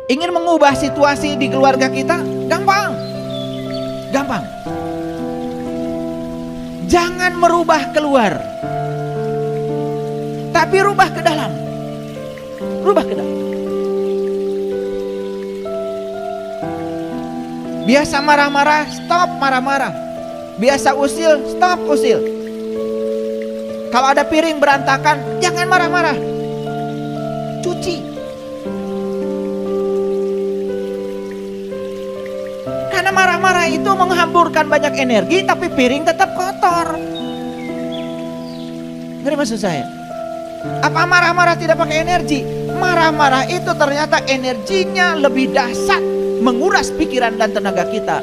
Ingin mengubah situasi di keluarga kita? Gampang. Gampang. Jangan merubah keluar, tapi rubah ke dalam. Rubah ke dalam. Biasa marah-marah, stop marah-marah. Biasa usil, stop usil. Kalau ada piring berantakan, jangan marah-marah. Cuci. Karena marah-marah itu menghamburkan banyak energi, tapi piring tetap kotor. Ngerti maksud saya? Apa marah-marah tidak pakai energi? Marah-marah itu ternyata energinya lebih dahsyat, menguras pikiran dan tenaga kita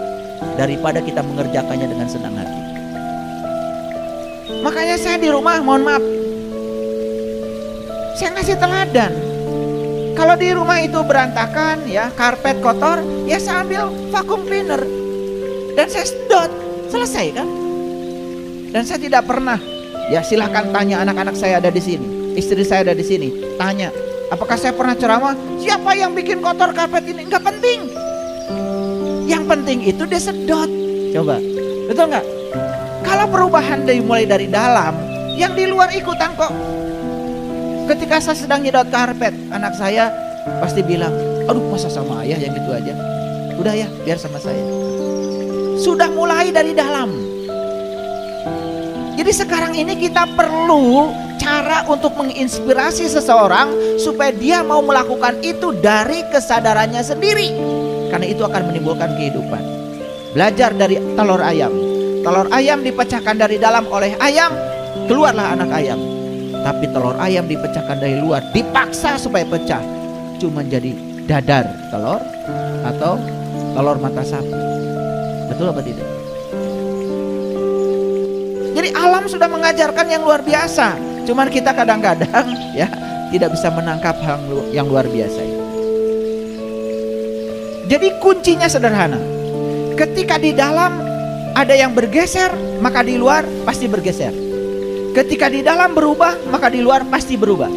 daripada kita mengerjakannya dengan senang hati. Makanya saya di rumah, mohon maaf, saya ngasih teladan. Kalau di rumah itu berantakan, ya, karpet kotor, ya saya ambil vacuum cleaner dan saya sedot, selesai kan? Dan saya tidak pernah, ya silahkan tanya anak-anak saya ada di sini, istri saya ada di sini, tanya, apakah saya pernah ceramah? Siapa yang bikin kotor karpet ini? Enggak penting. Yang penting itu dia sedot. Coba, betul nggak? Kalau perubahan dimulai dari dalam, yang di luar ikutan kok. Ketika saya sedang nyedot karpet, anak saya pasti bilang, aduh masa sama ayah yang gitu aja. Udah ya, biar sama saya. Sudah mulai dari dalam. Jadi sekarang ini kita perlu cara untuk menginspirasi seseorang supaya dia mau melakukan itu dari kesadarannya sendiri. Karena itu akan menimbulkan kehidupan. Belajar dari telur ayam. Telur ayam dipecahkan dari dalam oleh ayam, keluarlah anak ayam. Tapi telur ayam dipecahkan dari luar, dipaksa supaya pecah, cuma jadi dadar telur atau telur mata sapi. Betul apa tidak? Jadi alam sudah mengajarkan yang luar biasa, cuman kita kadang-kadang ya tidak bisa menangkap hal yang luar biasa itu. Jadi kuncinya sederhana. Ketika di dalam ada yang bergeser, maka di luar pasti bergeser. Ketika di dalam berubah, maka di luar pasti berubah.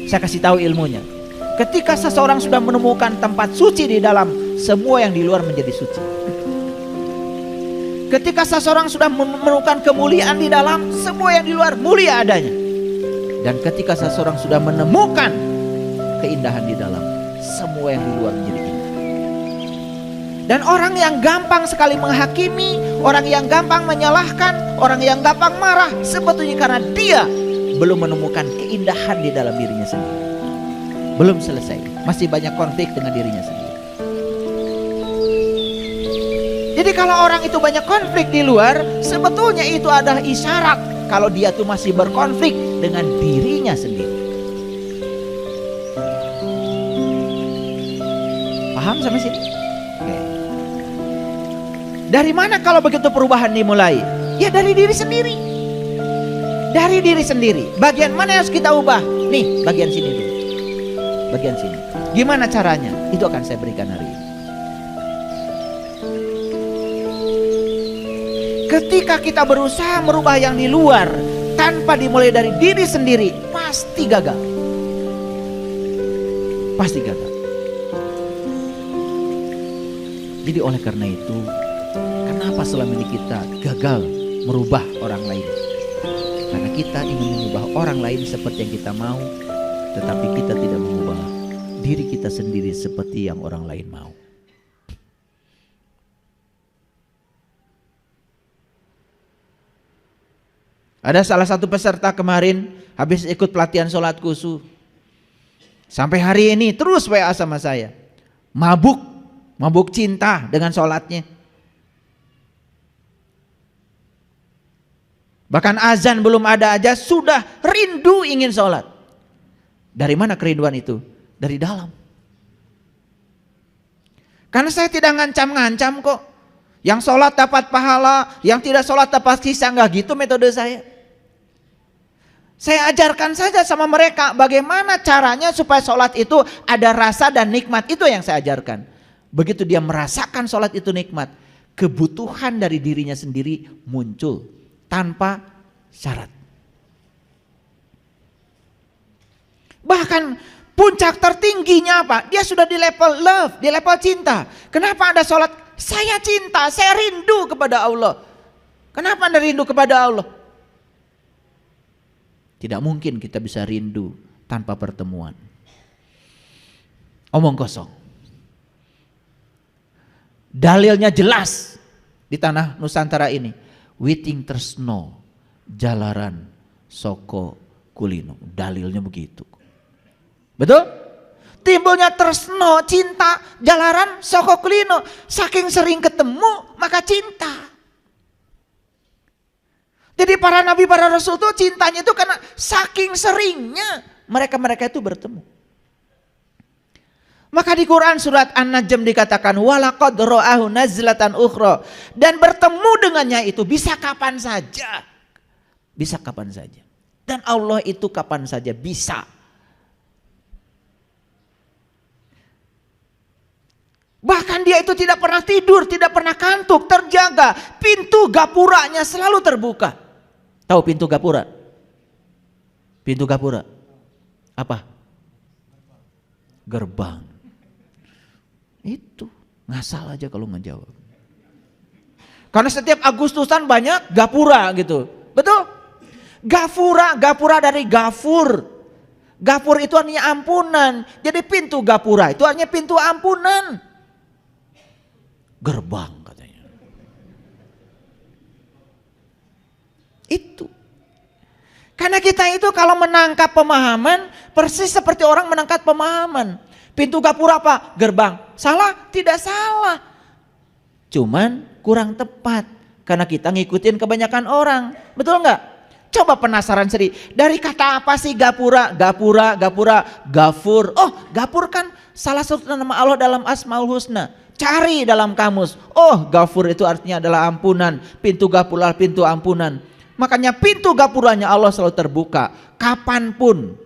Saya kasih tahu ilmunya. Ketika seseorang sudah menemukan tempat suci di dalam, semua yang di luar menjadi suci. Ketika seseorang sudah menemukan kemuliaan di dalam, semua yang di luar mulia adanya. Dan ketika seseorang sudah menemukan keindahan di dalam, semua yang di luar menjadi indah. Dan orang yang gampang sekali menghakimi, orang yang gampang menyalahkan, orang yang gampang marah, sebetulnya karena dia belum menemukan keindahan di dalam dirinya sendiri. Belum selesai, masih banyak konflik dengan dirinya sendiri. Jadi kalau orang itu banyak konflik di luar, sebetulnya itu adalah isyarat kalau dia tuh masih berkonflik dengan dirinya sendiri. Paham sampai sini? Dari mana kalau begitu perubahan dimulai? Ya dari diri sendiri. Dari diri sendiri. Bagian mana yang harus kita ubah? Nih, bagian sini dulu. Bagian sini. Gimana caranya? Itu akan saya berikan hari ini. Ketika kita berusaha merubah yang di luar tanpa dimulai dari diri sendiri, pasti gagal. Pasti gagal. Jadi oleh karena itu, kenapa selama ini kita gagal merubah orang lain? Karena kita ingin mengubah orang lain seperti yang kita mau, tetapi kita tidak mengubah diri kita sendiri seperti yang orang lain mau. Ada salah satu peserta kemarin habis ikut pelatihan sholat khusyuk. Sampai hari ini terus WA sama saya. Mabuk cinta dengan sholatnya. Bahkan azan belum ada aja sudah rindu ingin sholat. Dari mana kerinduan itu? Dari dalam. Karena saya tidak ngancam-ngancam kok. Yang sholat dapat pahala, yang tidak sholat dapat kisah, enggak gitu metode saya. Saya ajarkan saja sama mereka bagaimana caranya supaya sholat itu ada rasa dan nikmat. Itu yang saya ajarkan. Begitu dia merasakan sholat itu nikmat, kebutuhan dari dirinya sendiri muncul tanpa syarat. Bahkan Puncak tertingginya apa? Dia sudah di level love, di level cinta. Kenapa Anda sholat? Saya cinta, saya rindu kepada Allah. Kenapa Anda rindu kepada Allah? Tidak mungkin kita bisa rindu tanpa pertemuan. Omong kosong. Dalilnya jelas di tanah Nusantara ini. Witing tresno jalaran soko kulino. Dalilnya begitu. Betul? Timbulnya tresno, cinta, jalaran soko kulino. Saking sering ketemu maka cinta. Jadi para nabi, para rasul itu cintanya itu karena saking seringnya mereka itu bertemu. Maka di Quran surat An-Najm dikatakan walaqad ra'ahu nazlatan ukhra, dan bertemu dengannya itu bisa kapan saja. Bisa kapan saja. Dan Allah itu kapan saja bisa. Bahkan dia itu tidak pernah tidur, tidak pernah kantuk, terjaga. Pintu gapuranya selalu terbuka. Tahu pintu gapura? Pintu gapura. Apa? Gerbang. Itu. Ngasal aja kalau ngejawab. Karena setiap Agustusan banyak gapura gitu. Betul? Gapura dari gafur. Gafur itu artinya ampunan. Jadi pintu gapura itu artinya pintu ampunan. Gerbang katanya. Itu. Karena kita itu kalau menangkap pemahaman persis seperti orang menangkap pemahaman. Pintu gapura apa? Gerbang. Salah? Tidak salah. Cuman kurang tepat. Karena kita ngikutin kebanyakan orang. Betul nggak? Coba penasaran sendiri. Dari kata apa sih gapura? Gapura, gafur. Oh, gafur kan salah satu nama Allah dalam Asmaul Husna. Cari dalam kamus. Oh, gafur itu artinya adalah ampunan. Pintu gapura, pintu ampunan. Makanya pintu gapuranya Allah selalu terbuka. Kapanpun.